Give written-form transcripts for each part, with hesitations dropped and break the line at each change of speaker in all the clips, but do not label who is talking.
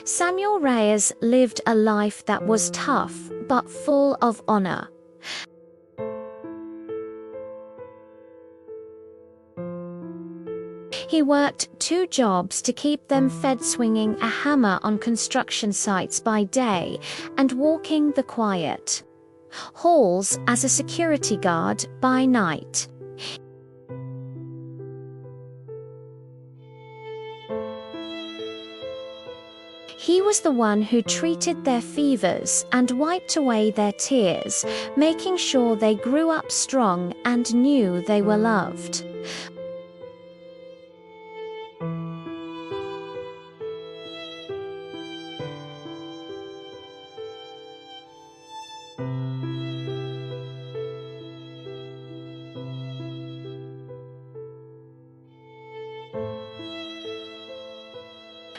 Samuel Reyes lived a life that was tough but full of honor. He worked 2 jobs to keep them fed, swinging a hammer on construction sites by day and walking the quiet halls as a security guard by night. He was the one who treated their fevers and wiped away their tears, making sure they grew up strong and knew they were loved.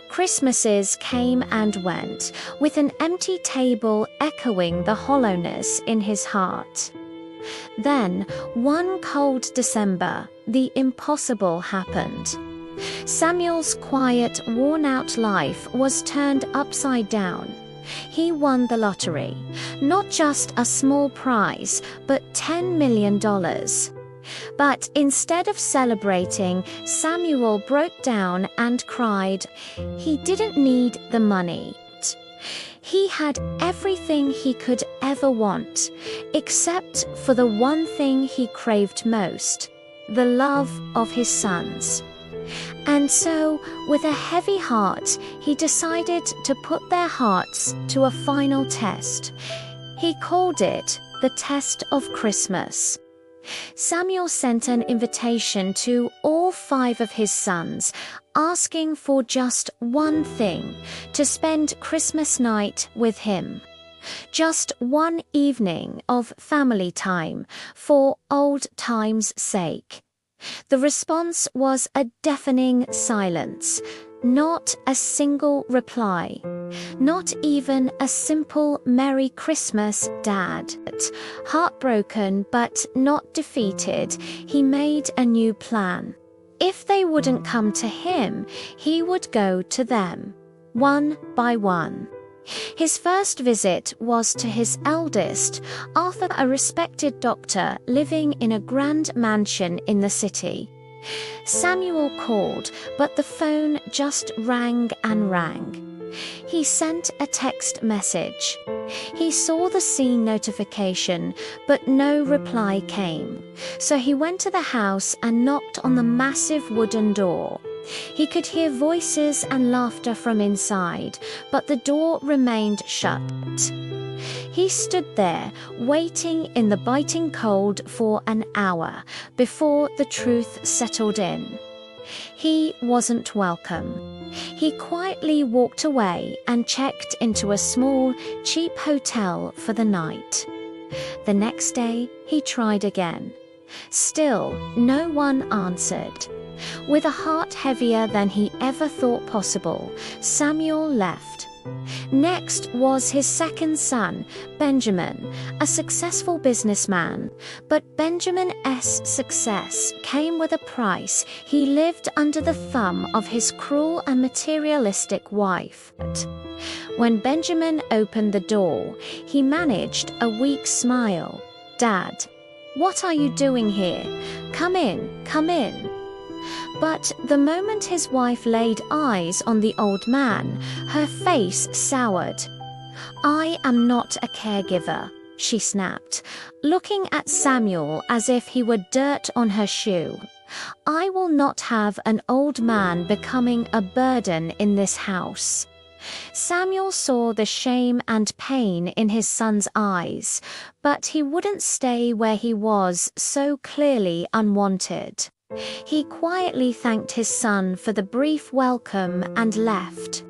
Christmases came and went, with an empty table echoing the hollowness in his heart. Then, one cold December, the impossible happened. Samuel's quiet, worn-out life was turned upside down. He won the lottery, not just a small prize, but $10 million. But instead of celebrating, Samuel broke down and cried. He didn't need the money. He had everything he could ever want, except for the one thing he craved most, the love of his sons. And so, with a heavy heart, he decided to put their hearts to a final test. He called it the Test of Christmas. Samuel sent an invitation to all 5 of his sons, asking for just one thing: to spend Christmas night with him. Just one evening of family time, for old time's sake. The response was a deafening silence. Not a single reply. Not even a simple "Merry Christmas, Dad." Heartbroken but not defeated, he made a new plan. If they wouldn't come to him, he would go to them, one by one. His first visit was to his eldest, Arthur, a respected doctor living in a grand mansion in the city. Samuel called, but the phone just rang and rang. He sent a text message. He saw the scene notification, but no reply came. So he went to the house and knocked on the massive wooden door. He could hear voices and laughter from inside, but the door remained shut. He stood there, waiting in the biting cold for an hour, before the truth settled in. He wasn't welcome. He quietly walked away and checked into a small, cheap hotel for the night. The next day, he tried again. Still, no one answered. With a heart heavier than he ever thought possible, Samuel left. Next was his second son, Benjamin, a successful businessman. But Benjamin's success came with a price. He lived under the thumb of his cruel and materialistic wife. When Benjamin opened the door, he managed a weak smile. "Dad, what are you doing here? Come in, come in." But the moment his wife laid eyes on the old man, her face soured. "I am not a caregiver," she snapped, looking at Samuel as if he were dirt on her shoe. "I will not have an old man becoming a burden in this house." Samuel saw the shame and pain in his son's eyes, but he wouldn't stay where he was so clearly unwanted. He quietly thanked his son for the brief welcome and left.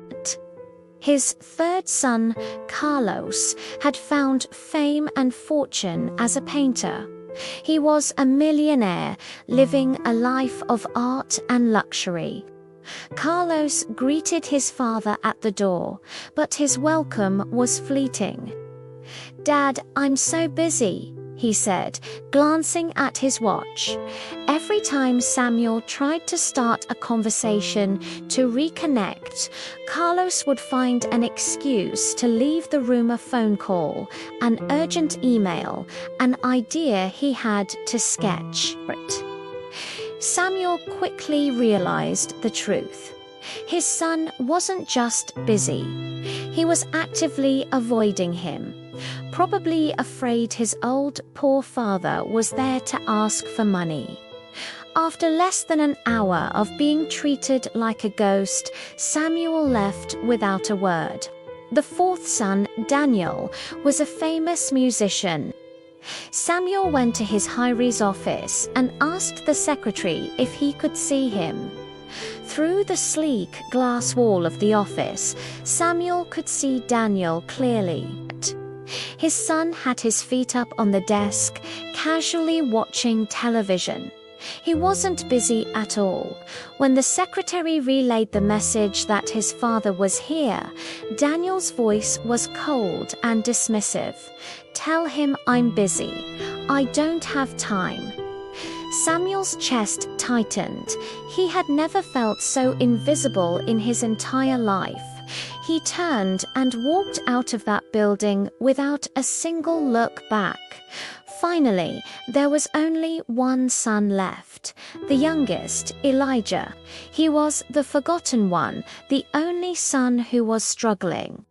His third son, Carlos, had found fame and fortune as a painter. He was a millionaire, living a life of art and luxury. Carlos greeted his father at the door, but his welcome was fleeting. "Dad, I'm so busy," he said, glancing at his watch. Every time Samuel tried to start a conversation to reconnect, Carlos would find an excuse to leave the room: a phone call, an urgent email, an idea he had to sketch. Samuel quickly realized the truth. His son wasn't just busy. He was actively avoiding him, probably afraid his old, poor father was there to ask for money. After less than an hour of being treated like a ghost, Samuel left without a word. The fourth son, Daniel, was a famous musician. Samuel went to his high-rise office and asked the secretary if he could see him. Through the sleek glass wall of the office, Samuel could see Daniel clearly. His son had his feet up on the desk, casually watching television. He wasn't busy at all. When the secretary relayed the message that his father was here, Daniel's voice was cold and dismissive. "Tell him I'm busy. I don't have time." Samuel's chest tightened. He had never felt so invisible in his entire life. He turned and walked out of that building without a single look back. Finally, there was only one son left, the youngest, Elijah. He was the forgotten one, the only son who was struggling.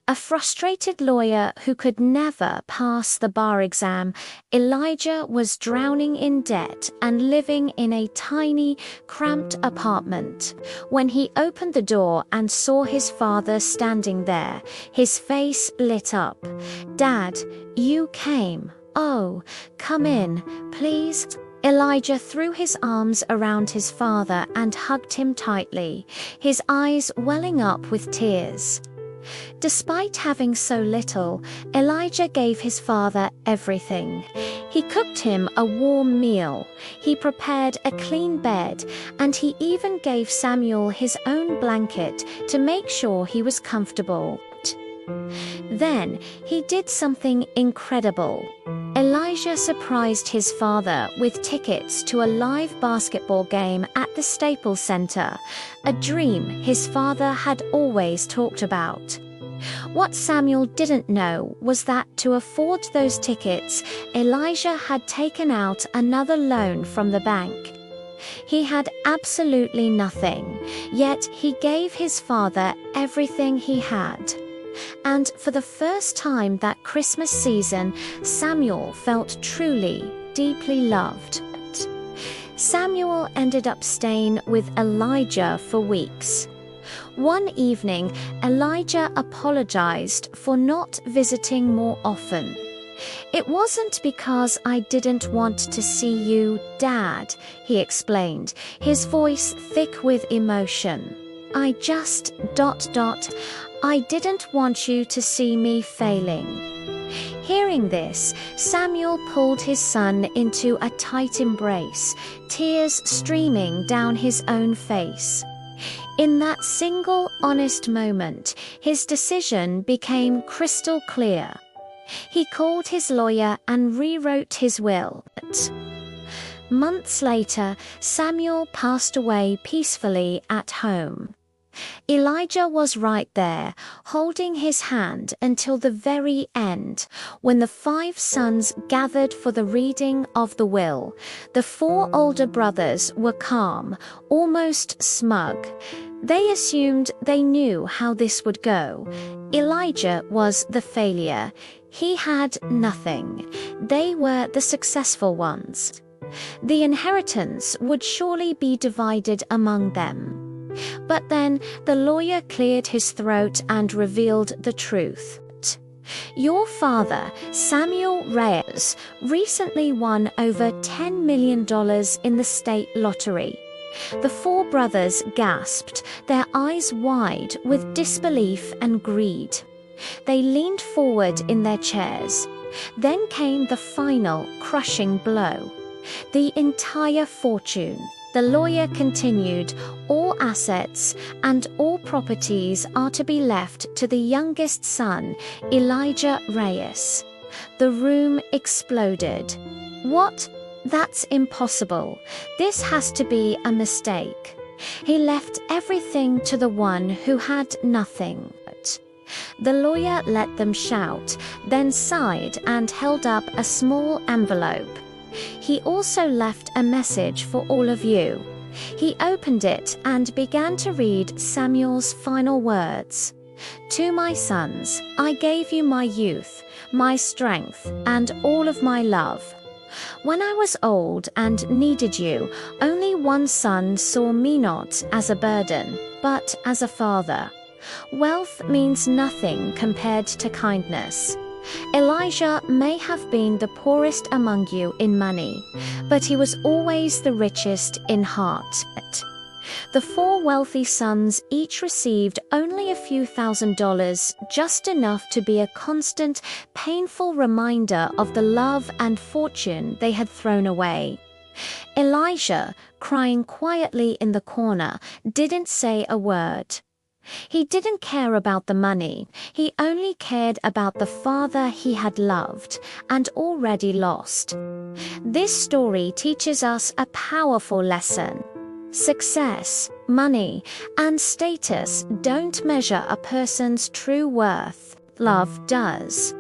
A frustrated lawyer who could never pass the bar exam, Elijah was drowning in debt and living in a tiny, cramped apartment. When he opened the door and saw his father standing there, his face lit up. "Dad, you came. Oh, come in, please." Elijah threw his arms around his father and hugged him tightly, his eyes welling up with tears. Despite having so little, Elijah gave his father everything. He cooked him a warm meal, he prepared a clean bed, and he even gave Samuel his own blanket to make sure he was comfortable. Then he did something incredible. Elijah surprised his father with tickets to a live basketball game at the Staples Center, a dream his father had always talked about. What Samuel didn't know was that to afford those tickets, Elijah had taken out another loan from the bank. He had absolutely nothing, yet he gave his father everything he had. And for the first time that Christmas season, Samuel felt truly, deeply loved. Samuel ended up staying with Elijah for weeks. One evening, Elijah apologized for not visiting more often. "It wasn't because I didn't want to see you, Dad," he explained, his voice thick with emotion. "I just... I didn't want you to see me failing." Hearing this, Samuel pulled his son into a tight embrace, tears streaming down his own face. In that single, honest moment, his decision became crystal clear. He called his lawyer and rewrote his will. Months later, Samuel passed away peacefully at home. Elijah was right there, holding his hand until the very end. When the 5 sons gathered for the reading of the will, the 4 older brothers were calm, almost smug. They assumed they knew how this would go. Elijah was the failure. He had nothing. They were the successful ones. The inheritance would surely be divided among them. But then the lawyer cleared his throat and revealed the truth. "Your father, Samuel Reyes, recently won over $10 million in the state lottery." The 4 brothers gasped, their eyes wide with disbelief and greed. They leaned forward in their chairs. Then came the final, crushing blow. The entire fortune. The lawyer continued, "All assets and all properties are to be left to the youngest son, Elijah Reyes." The room exploded. What? That's impossible. This has to be a mistake. He left everything to the one who had nothing. The lawyer let them shout, then sighed and held up a small envelope. He also left a message for all of you. He opened it and began to read Samuel's final words. To my sons, I gave you my youth, my strength, and all of my love. When I was old and needed you, only one son saw me not as a burden, but as a father. Wealth means nothing compared to kindness. Elijah may have been the poorest among you in money, but he was always the richest in heart. The 4 wealthy sons each received only a few $1,000s, just enough to be a constant, painful reminder of the love and fortune they had thrown away. Elijah, crying quietly in the corner, didn't say a word. He didn't care about the money. He only cared about the father he had loved and already lost. This story teaches us a powerful lesson. Success, money, and status don't measure a person's true worth. Love does.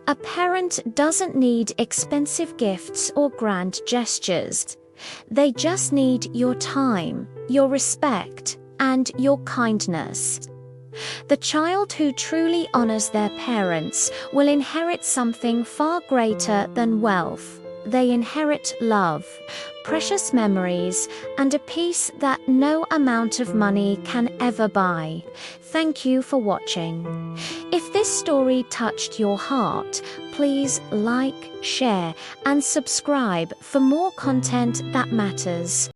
A parent doesn't need expensive gifts or grand gestures. They just need your time, your respect, and your kindness. The child who truly honors their parents will inherit something far greater than wealth. They inherit love, precious memories, and a peace that no amount of money can ever buy. Thank you for watching. If this story touched your heart, please like, share, and subscribe for more content that matters.